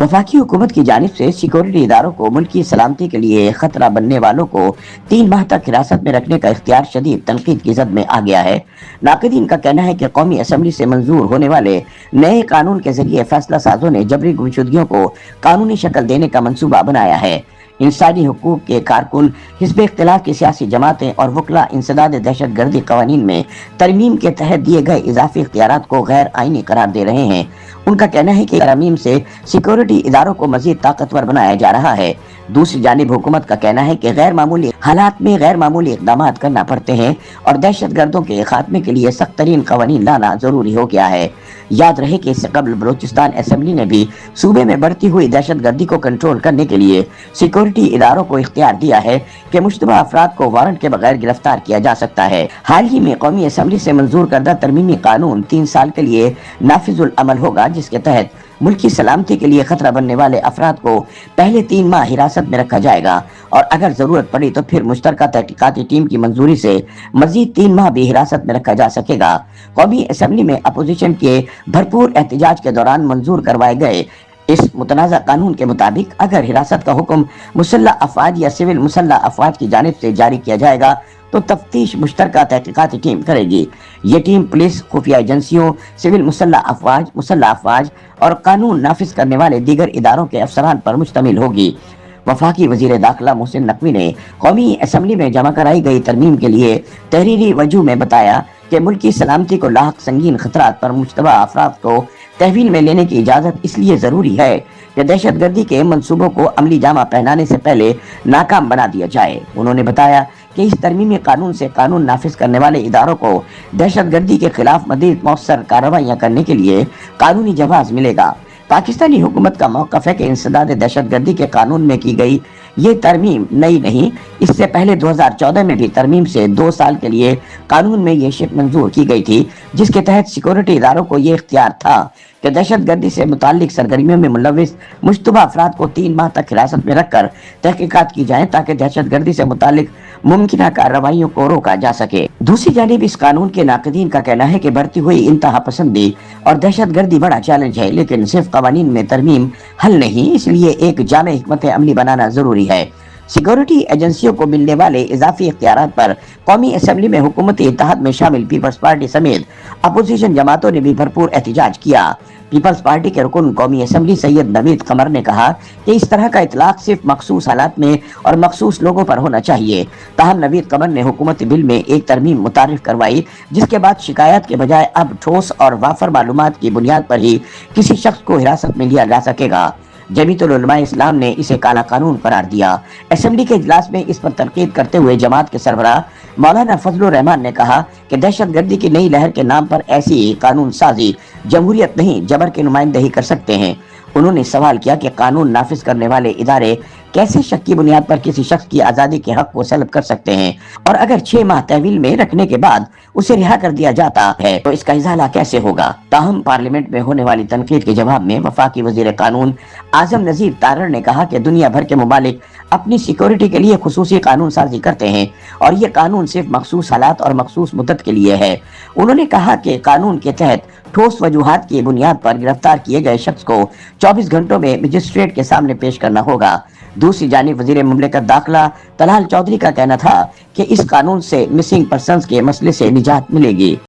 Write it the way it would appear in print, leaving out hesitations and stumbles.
वफाकी हुकूमत की जानिब से सिक्योरिटी इदारों को मुल्क की सलामती के लिए खतरा बनने वालों को 3 माह तक हिरासत में रखने का इख्तियार शदीद तनकीद की जद में आ गया है। नाक़दीन का कहना है कि कौमी असम्बली से मंजूर होने वाले नए कानून के जरिए फैसला साजों ने जबरी गुमशुदगियों को कानूनी शक्ल देने का मंसूबा बनाया है। इंसानी हुकूक के कारकुन, हिज़्ब इख्तिलाफ की सियासी जमातें और वकला इंसदाद दहशत गर्दी कवानीन में तरमीम के तहत दिए गए इजाफी इख्तियारात को गैर आइनी करार दे रहे हैं। उनका कहना है कि तरमीम से सिक्योरिटी इदारों को मजीद ताकतवर बनाया जा रहा है। दूसरी जानिब हुकूमत का कहना है कि गैर मामूली हालात में गैर मामूली इकदाम करना पड़ते हैं और दहशत गर्दों के खात्मे के लिए सख्त तरीन कवानीन लाना जरूरी हो गया है। याद रहे कि इससे कबल बलोचिस्तान असम्बली ने भी सूबे में बढ़ती हुई दहशत गर्दी को कंट्रोल करने के लिए सिक्योरिटी इदारों को इख्तियार दिया है कि मुश्तबा अफराद को वारंट के बगैर गिरफ्तार किया जा सकता है। हाल ही में कौमी असम्बली से मंजूर करदा तरमीमी कानून 3 साल के लिए नाफिजुल अमल होगा, जिसके तहत मुल्क की सलामती के लिए खतरा बनने वाले अफराद को पहले 3 माह हिरासत में रखा जाएगा और अगर जरूरत पड़ी तो फिर मुश्तरका तहकीकाती टीम की मंजूरी से मजीद 3 माह भी हिरासत में रखा जा सकेगा। कौमी असम्बली में अपोजिशन के भरपूर एहतजाज के दौरान मंजूर करवाए गए इस मुतनाज़ा कानून के मुताबिक अगर हिरासत का हुक्म मुसल्लह अफवाज या सिविल मुसल्लह अफवाज की जानिब से जारी किया जाएगा तो तफ्तीश मुश्तरका तहकीकाती टीम करेगी। ये टीम पुलिस, खुफिया एजेंसियों, सिविल मुसल्लह अफवाज और कानून नाफिज करने वाले दीगर इदारों के अफसरान पर मुश्तमिल होगी। वफाकी वजीर दाखिला मोहसिन नकवी ने कौमी असम्बली में जमा कराई गई तरमीम के लिए तहरीरी वजू में बताया कि मुल्क की सलामती को लाहक संगीन खतरात पर मुश्तबा अफराद को तहवील में लेने की इजाज़त इसलिए ज़रूरी है कि दहशत गर्दी के मंसूबों को अमली जामा पहनाने से पहले नाकाम बना दिया जाए। उन्होंने बताया कि इस तरमीमी कानून से कानून नाफिज करने वाले इदारों को दहशत गर्दी के खिलाफ मज़ीद मौसर कार्रवाइयाँ करने के लिए कानूनी जवाज़ मिलेगा। पाकिस्तानी हुकूमत का मौक़िफ़ है कि इंसदाद दहशत गर्दी के कानून में की गई ये तरमीम नई नहीं, इससे पहले 2014 में भी तरमीम से 2 साल के लिए कानून में ये शिप मंजूर की गई थी, जिसके तहत सिक्योरिटी इदारों को ये इख्तियार था कि दहशत गर्दी से मुताल्लिक सरगर्मियों में मुलविस मुश्तबा अफराद को 3 माह तक हिरासत में रखकर तहकीकात की जाए ताकि दहशत गर्दी से मुताल्लिक मुमकिन कार्रवाइयों को रोका जा सके। दूसरी जानिब इस कानून के नाक़दीन का कहना है कि बढ़ती हुई इंतहा पसंदी और दहशत गर्दी बड़ा चैलेंज है, लेकिन सिर्फ कवानीन में तरमीम हल नहीं, इसलिए एक जामे हिकमत अमली बनाना जरूरी है। सिक्योरिटी एजेंसियों को मिलने वाले इजाफी इख्तियारात पर कौमी असम्बली में हुकूमती इत्तेहाद में शामिल पीपल्स पार्टी समेत अपोजिशन जमातों ने भी भरपूर एहतजाज किया। पीपल्स पार्टी के रुकन कौमी असम्बली सैयद नवीद कमर ने कहा कि इस तरह का इतलाक सिर्फ मखसूस हालात में और मखसूस लोगों पर होना चाहिए। ताहम नवीद कमर ने हुकूमती बिल में एक तरमीम मुतारिफ करवाई, जिसके बाद शिकायत के बजाय अब ठोस और वाफर मालूमात की बुनियाद पर ही किसी शख्स को हिरासत में लिया जा सकेगा। जमीयतुल उलमा इस्लाम ने इसे काला कानून करार दिया। असेंबली के इजलास में इस पर तनकीद करते हुए जमात के सरबराह मौलाना फजलुर रहमान ने कहा कि दहशत गर्दी की नई लहर के नाम पर ऐसी कानून साजी जमहूरियत नहीं, जबर की नुमाइंदगी कर सकते हैं। उन्होंने सवाल किया कि कानून नाफिज करने वाले इदारे कैसे शक की बुनियाद पर किसी शख्स की आज़ादी के हक को सल्ब कर सकते हैं, और अगर 6 माह तहवील में रखने के बाद उसे रिहा कर दिया जाता है तो इसका इजाला कैसे होगा। ताहम पार्लियामेंट में होने वाली तनकीद के जवाब में वफाकी वजीर कानून आजम नजीर तारर ने कहा कि दुनिया भर के मुमालिक अपनी सिक्योरिटी के लिए खुसूसी कानून साजी करते हैं और ये कानून सिर्फ मखसूस हालात और मखसूस मुद्दत के लिए है। उन्होंने कहा कि कानून के तहत ठोस वजूहात की बुनियाद पर गिरफ्तार किए गए शख्स को 24 घंटों में मजिस्ट्रेट के सामने पेश करना होगा। दूसरी जानिब वजीर मुमलिकत दाखिला तलाल चौधरी का कहना था कि इस कानून से मिसिंग पर्सन्स के मसले से निजात मिलेगी।